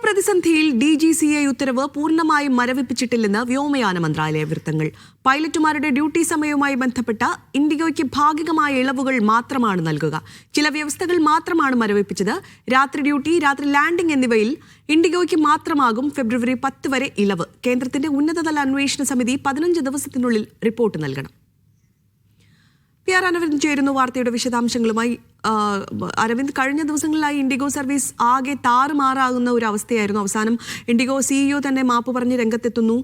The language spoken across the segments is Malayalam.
പ്രതിസന്ധിയിൽ DGCA ഉത്തരവ് പൂർണ്ണമായും മരവിപ്പിച്ചിട്ടില്ലെന്ന് വ്യോമയാന മന്ത്രാലയ വൃത്തങ്ങൾ. പൈലറ്റുമാരുടെ ഡ്യൂട്ടി സമയവുമായി ബന്ധപ്പെട്ട ഇൻഡിഗോയ്ക്ക് ഭാഗികമായ ഇളവുകൾ മാത്രമാണ് നൽകുക. ചില വ്യവസ്ഥകൾ മാത്രമാണ് മരവിപ്പിച്ചത്. രാത്രി ഡ്യൂട്ടി, രാത്രി ലാൻഡിംഗ് എന്നിവയിൽ ഇൻഡിഗോയ്ക്ക് മാത്രമാകും ഫെബ്രുവരി 10 വരെ ഇളവ്. കേന്ദ്രത്തിന്റെ ഉന്നതതല അന്വേഷണ സമിതി 15 ദിവസത്തിനുള്ളിൽ റിപ്പോർട്ട് നൽകണം. PR അരവിന്ദ് ചേരുന്നു വാർത്തയുടെ വിശദാംശങ്ങളുമായി. അരവിന്ദ്, കഴിഞ്ഞ ദിവസങ്ങളിലായി ഇൻഡിഗോ സർവീസ് ആകെ താറുമാറാകുന്ന ഒരു അവസ്ഥയായിരുന്നു. അവസാനം ഇൻഡിഗോ CEO തന്നെ മാപ്പ് പറഞ്ഞ് രംഗത്തെത്തുന്നു.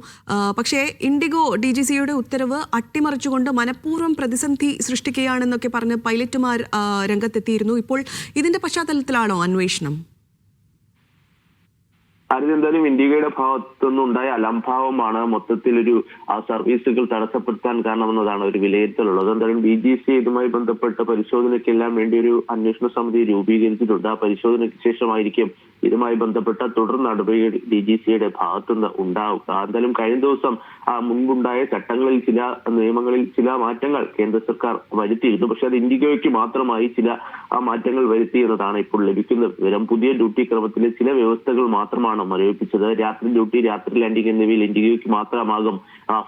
പക്ഷേ ഇൻഡിഗോ DGCAയുടെ ഉത്തരവ് അട്ടിമറിച്ചുകൊണ്ട് മനഃപൂർവ്വം പ്രതിസന്ധി സൃഷ്ടിക്കുകയാണെന്നൊക്കെ പറഞ്ഞ് പൈലറ്റുമാർ രംഗത്തെത്തിയിരുന്നു. ഇപ്പോൾ ഇതിന്റെ പശ്ചാത്തലത്തിലാണോ അന്വേഷണം? എന്തായാലും ഇന്ത്യയുടെ ഭാഗത്തുനിന്ന് ഉണ്ടായ അലംഭാവമാണ് മൊത്തത്തിലൊരു സർവീസുകൾ തടസ്സപ്പെടുത്താൻ കാരണമെന്നതാണ് ഒരു വിലയിരുത്തലുള്ളത്. എന്തായാലും DGCA ഇതുമായി ബന്ധപ്പെട്ട പരിശോധനയ്ക്കെല്ലാം വേണ്ടി ഒരു അന്വേഷണ സമിതി രൂപീകരിച്ചിട്ടുണ്ട്. ആ പരിശോധനയ്ക്ക് ശേഷമായിരിക്കും ഇതുമായി ബന്ധപ്പെട്ട തുടർ നടപടികൾ DGCAയുടെ ഭാഗത്തുനിന്ന് ഉണ്ടാവുക. എന്തായാലും കഴിഞ്ഞ ദിവസം മുൻപുണ്ടായ ചട്ടങ്ങളിൽ, ചില നിയമങ്ങളിൽ ചില മാറ്റങ്ങൾ കേന്ദ്ര സർക്കാർ വരുത്തിയിരുന്നു. പക്ഷെ അത് ഇൻഡിഗോയ്ക്ക് മാത്രമായി ചില മാറ്റങ്ങൾ വരുത്തിയെന്നതാണ് ഇപ്പോൾ ലഭിക്കുന്ന വിവരം. പുതിയ ഡ്യൂട്ടി ക്രമത്തിലെ ചില വ്യവസ്ഥകൾ മാത്രമാണ് മരവിപ്പിച്ചത്. രാത്രി ഡ്യൂട്ടി, രാത്രി ലാൻഡിംഗ് എന്നിവയിൽ ഇൻഡിഗോയ്ക്ക് മാത്രമാകും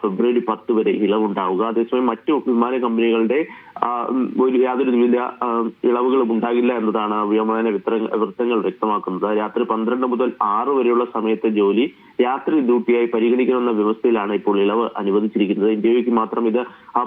ഫെബ്രുവരി 10 വരെ ഇളവുണ്ടാവുക. അതേസമയം മറ്റു വിമാന കമ്പനികളുടെ യാതൊരു വിധ ഇളവുകളും ഉണ്ടാകില്ല എന്നതാണ് വ്യോമയാന വൃത്തങ്ങൾ വ്യക്തമാക്കുന്നത്. രാത്രി 12 മുതൽ 6 വരെയുള്ള സമയത്തെ ജോലി രാത്രി ഡ്യൂട്ടിയായി പരിഗണിക്കണമെന്ന വ്യവസ്ഥയിലാണ് ഇപ്പോൾ ഇളവ് അനുവദിച്ചിരിക്കുന്നത്. ഇന്ത്യക്ക് മാത്രം ഇത്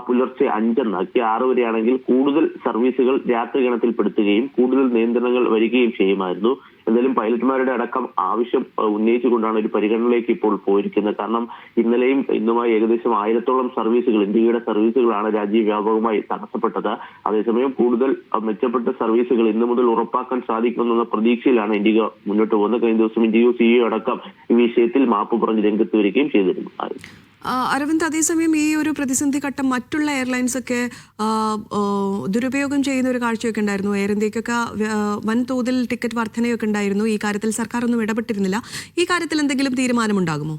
പുലർച്ചെ 5 എന്നാക്കി 6 വരെയാണെങ്കിൽ കൂടുതൽ സർവീസുകൾ രാത്രി ഗണത്തിൽപ്പെടുത്തുകയും കൂടുതൽ നിയന്ത്രണങ്ങൾ വരികയും ചെയ്യുമായിരുന്നു. എന്തായാലും പൈലറ്റുമാരുടെ അടക്കം ആവശ്യം ഉന്നയിച്ചുകൊണ്ടാണ് ഒരു പരിഗണനയിലേക്ക് ഇപ്പോൾ പോയിരിക്കുന്നത്. കാരണം ഇന്നലെയും ഇന്നുമായി ഏകദേശം 1000-ഓളം സർവീസുകൾ, ഇന്ത്യയുടെ സർവീസുകളാണ് രാജ്യവ്യാപകമായി തടസ്സപ്പെട്ടത്. അതേസമയം കൂടുതൽ മെച്ചപ്പെട്ട സർവീസുകൾ ഇന്നു മുതൽ ഉറപ്പാക്കാൻ സാധിക്കുമെന്ന പ്രതീക്ഷയിലാണ് ഇൻഡിഗോ മുന്നോട്ട് പോകുന്നത്. കഴിഞ്ഞ ദിവസം ഇൻഡിഗോ CEO അടക്കം ഈ വിഷയത്തിൽ മാപ്പ് പറഞ്ഞ് രംഗത്ത് വരികയും ചെയ്തിരുന്നു. അരവിന്ദ്, അതേസമയം ഈ ഒരു പ്രതിസന്ധി ഘട്ടം മറ്റുള്ള എയർലൈൻസ് ഒക്കെ ദുരുപയോഗം ചെയ്യുന്ന ഒരു കാഴ്ചയൊക്കെ ഉണ്ടായിരുന്നു. എയർ ഇന്ത്യക്കൊക്കെ വൻതോതിൽ ടിക്കറ്റ് വർധനയൊക്കെ ഉണ്ടായിരുന്നു. ഈ കാര്യത്തിൽ സർക്കാർ ഒന്നും ഇടപെട്ടിരുന്നില്ല. ഈ കാര്യത്തിൽ എന്തെങ്കിലും തീരുമാനമുണ്ടാകുമോ?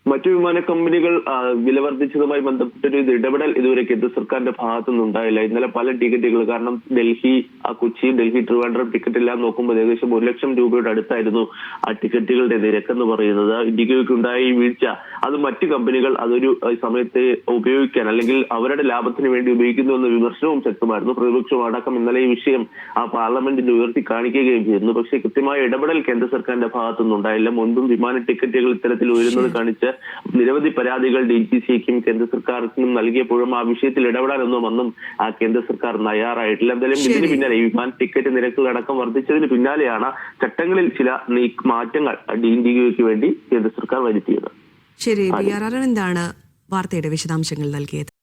മറ്റു വിമാന കമ്പനികൾ വില വർദ്ധിച്ചതുമായി ബന്ധപ്പെട്ടൊരു ഇടപെടൽ ഇതുവരെ കേന്ദ്ര സർക്കാരിന്റെ ഭാഗത്തുനിന്ന് ഉണ്ടായില്ല. ഇന്നലെ പല ടിക്കറ്റുകൾ, കാരണം ഡൽഹി, കൊച്ചി, ഡൽഹി ട്രിവാൻഡ്രം ടിക്കറ്റ് എല്ലാം നോക്കുമ്പോൾ ഏകദേശം 1 ലക്ഷം രൂപയുടെ അടുത്തായിരുന്നു ആ ടിക്കറ്റുകളുടെ നിരക്കെന്ന് പറയുന്നത്. ഇൻഡിഗോയ്ക്ക് ഉണ്ടായ ഈ വീഴ്ച അത് മറ്റു കമ്പനികൾ അതൊരു സമയത്ത് ഉപയോഗിക്കാൻ, അല്ലെങ്കിൽ അവരുടെ ലാഭത്തിന് വേണ്ടി ഉപയോഗിക്കുന്നു എന്ന വിമർശനവും ശക്തമായിരുന്നു. പ്രതിപക്ഷം അടക്കം ഇന്നലെ ഈ വിഷയം പാർലമെന്റിൽ ഉയർത്തി കാണിക്കുകയും ചെയ്തിരുന്നു. പക്ഷേ കൃത്യമായ ഇടപെടൽ കേന്ദ്ര സർക്കാരിന്റെ ഭാഗത്തുനിന്ന് ഉണ്ടായില്ല. മുൻപും വിമാന ടിക്കറ്റുകൾ ഇത്തരത്തിൽ ഉയരുന്നത് കാണിച്ച് നിരവധി പരാതികൾ DGCAയ്ക്കും കേന്ദ്ര സർക്കാരിനും നൽകിയപ്പോഴും ആ വിഷയത്തിൽ ഇടപെടാനൊന്നും കേന്ദ്ര സർക്കാർ തയ്യാറായിട്ടില്ല. എന്തായാലും ഇതിന് പിന്നാലെ ഈ വിമാന ടിക്കറ്റ് നിരക്കുകൾ അടക്കം വർദ്ധിച്ചതിന് പിന്നാലെയാണ് ചട്ടങ്ങളിൽ ചില മാറ്റങ്ങൾ ഇൻഡിഗോയ്ക്ക് വേണ്ടി കേന്ദ്ര സർക്കാർ വരുത്തിയത്. ശരി, PR അരവിന്ദാണ് വാർത്തയുടെ വിശദാംശങ്ങൾ നൽകിയത്.